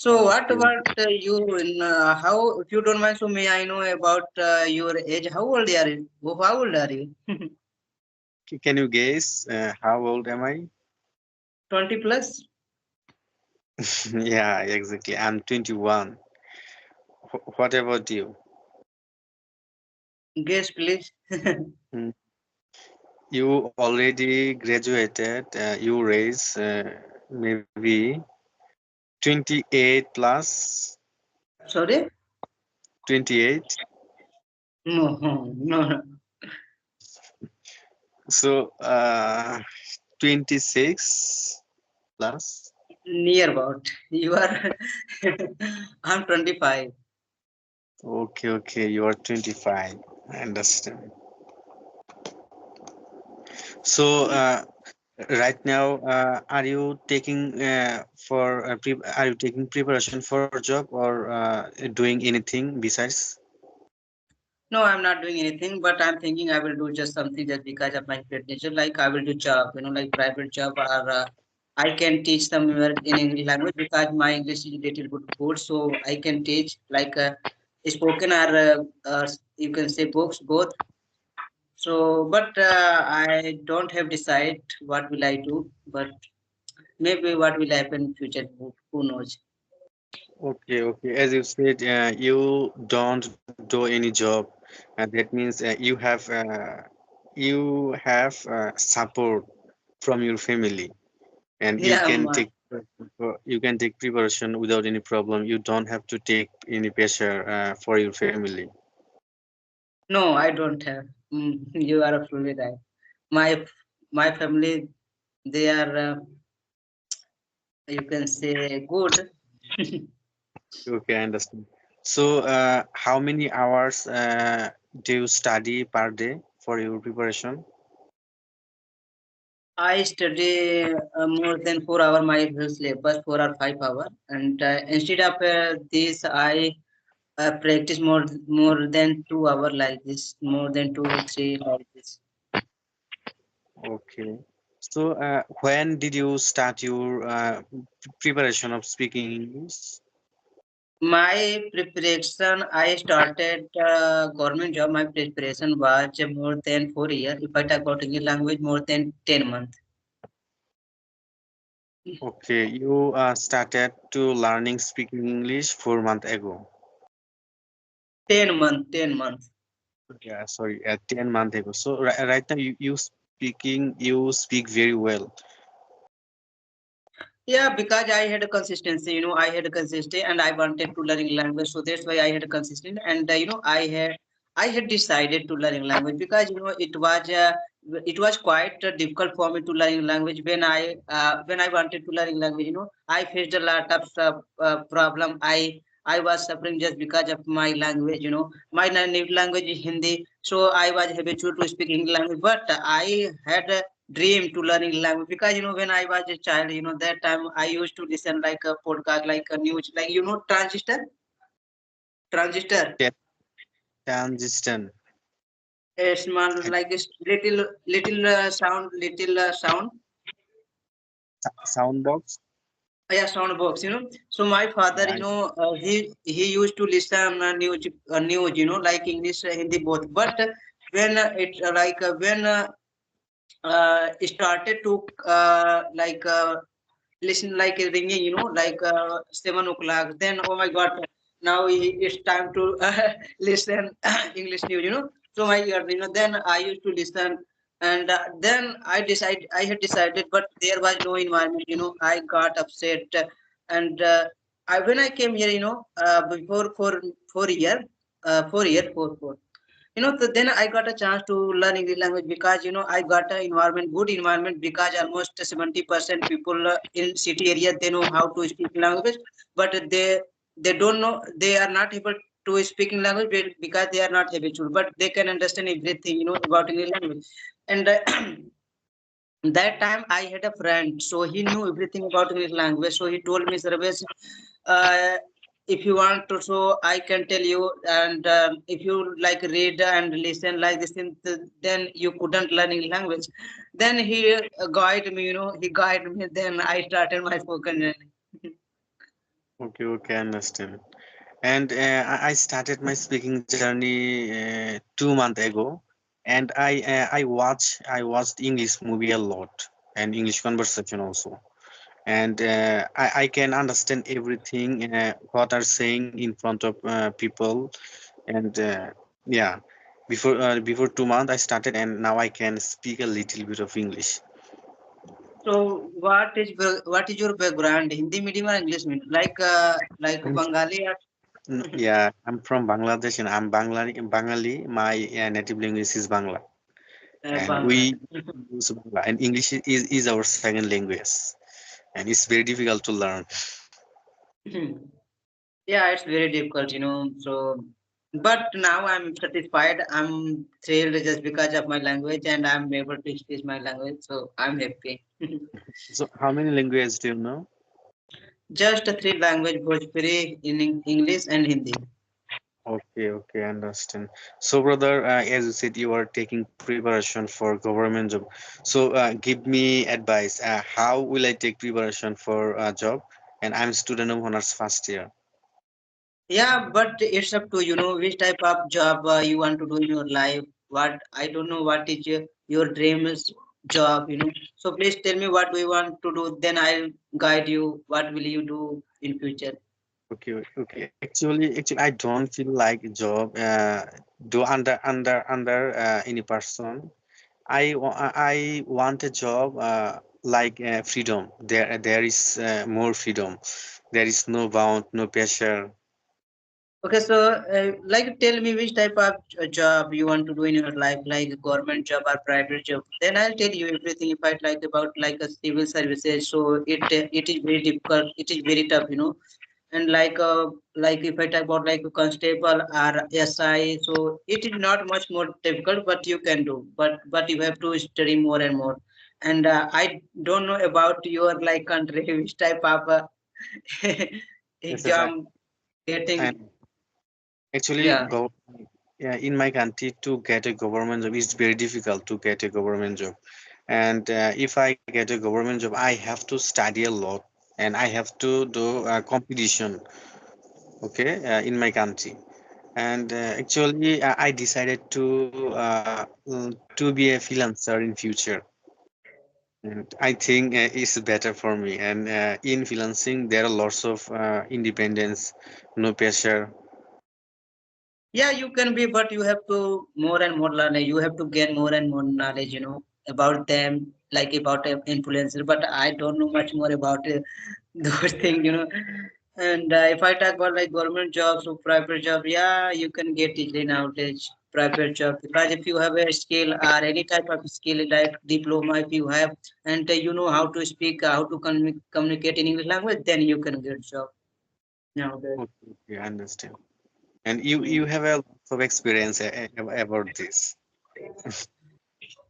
So what Okay. about you? In how, if you don't mind, so may I know about your age? How old are you? How old are you? Can you guess how old am I? 20 plus? Yeah, exactly. I'm 21. What about you? Guess, please. Hmm. You already graduated. You raise maybe 28 plus Sorry? 28. No, no, no. So 26 plus. Near about. You are. I'm 25. Okay, okay. You are 25. I understand. So right now, are you taking are you taking preparation for job or doing anything besides? No, I'm not doing anything, but I'm thinking I will do just something just because of my nature. Like I will do job, like private job, or I can teach somewhere in English language because my English is little bit good, so I can teach like spoken or you can say books both. So, but I don't have decide what will I do, but maybe what will happen in future. Who knows? Okay, okay. As you said, you don't do any job, and that means you have support from your family, and Yeah, you can take preparation without any problem. You don't have to take any pressure for your family. no, I don't have. You are absolutely right. My my family, they are you can say good. Okay, I understand. So, how many hours do you study per day for your preparation? I study more than 4 hour my syllabus, 4 or 5 hour, and instead of this, I practice more than 2 hour like this, more than 2 3 like this. Okay. So, when did you start your preparation of speaking English? My preparation, I started government job. My preparation was more than 4 years. If I talk about English language, more than 10 months. Okay, you started to learning speaking English 4 months ago. 10 months, 10 months. Yeah, sorry, 10 months ago. So, right now you speak very well. Yeah, because I had a consistency, I had a consistency, and I wanted to learn language, so that's why I had a consistent, and I had decided to learn language because it was quite difficult for me to learn language when I wanted to learn language. I faced a lot of problem. I was suffering just because of my language. My native language is Hindi, so I was habitual to speak English language, but I had dream to learning language because when I was a child, that time I used to listen like a podcast, like a news, like transistor, Te- Tangistan. a small I- like a little sound, sound. Sound box. Yeah, sound box. So my father, Yeah. he used to listen news, like English, Hindi both. But when it started to listen like a ringing, like 7 o'clock. Then, oh my God, now it's time to listen English news, So my God, then I used to listen, and then I had decided, but there was no environment, I got upset, and when I came here, before 4 year, 4 year, 4. So then I got a chance to learn English language because I got an environment, good environment, because almost 70% people in city area, they know how to speak language, but they don't know, they are not able to speak in language because they are not habitual, but they can understand everything about English language. And that time I had a friend, so he knew everything about English language. So he told me, Sarvesh, if you want to, so I can tell you. And if you like read and listen like this, then you couldn't learn English language. Then he guided me, he guided me. Then I started my spoken journey. Okay, okay, I understand. And I started my speaking journey 2 months ago, and I watched English movie a lot and English conversation also, and I can understand everything what are saying in front of people, and yeah, before 2 months I started, and now I can speak a little bit of English. So what is your background? Hindi medium or English medium? Like I'm, Bengali or yeah, I'm from Bangladesh, and I'm Bengali. My native language is Bangla, and we Bangla? use Bangla, and English is our second language, and it's very difficult to learn. Yeah, it's very difficult, you know. So, but now I'm satisfied. I'm thrilled just because of my language, and I'm able to speak my language. So I'm happy. So how many languages do you know? Just three language: Bhojpuri, in English, and Hindi. Okay, okay, understand. So, brother, as you said, you are taking preparation for government job. So, give me advice. How will I take preparation for a job? And I'm student of honors first year. Yeah, but it's up to you know which type of job you want to do in your life. What I don't know what is your dream is job, you know. So please tell me what do you want to do. Then I'll guide you. What will you do in future? Okay, okay. Actually, I don't feel like job. Do under any person. I want a job like freedom. There is more freedom. There is no bound, no pressure. Okay, so like tell me which type of job you want to do in your life, like government job or private job. Then I'll tell you everything if I like about like a civil services. So it is very difficult. It is very tough, you know. And like if I talk about like a constable or SI, so it is not much more difficult, but you can do. But you have to study more and more. And I don't know about your like country which type of Yes, yes. exam I getting. actually Yeah. go. Yeah, in my country to get a government job it's very difficult to get a government job, and if I get a government job I have to study a lot, and I have to do competition. Okay, in my country, and actually I decided to be a freelancer in future, and I think it's better for me, and in freelancing there are lots of independence, no pressure. Yeah, you can be, but you have to more and more learn. You have to gain more and more knowledge, you know, about them, like about influencer. But I don't know much more about those things, you know. And if I talk about like government jobs or private job, yeah, you can get easily nowadays private job because if you have a skill or any type of skill like diploma, if you have and you know how to speak, how to communicate in English language, then you can get job nowadays. Okay, okay, I understand. And you have a lot of experience about this.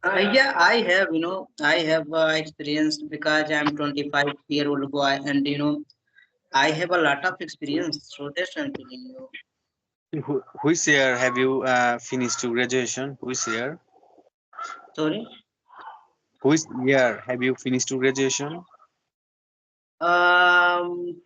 Yeah, I have, you know, I have experienced because I'm 25-year-old boy, and you know, I have a lot of experience. So that's what I'm telling you. Which year have you finished your graduation? Which year? Sorry. Which year have you finished your graduation? 20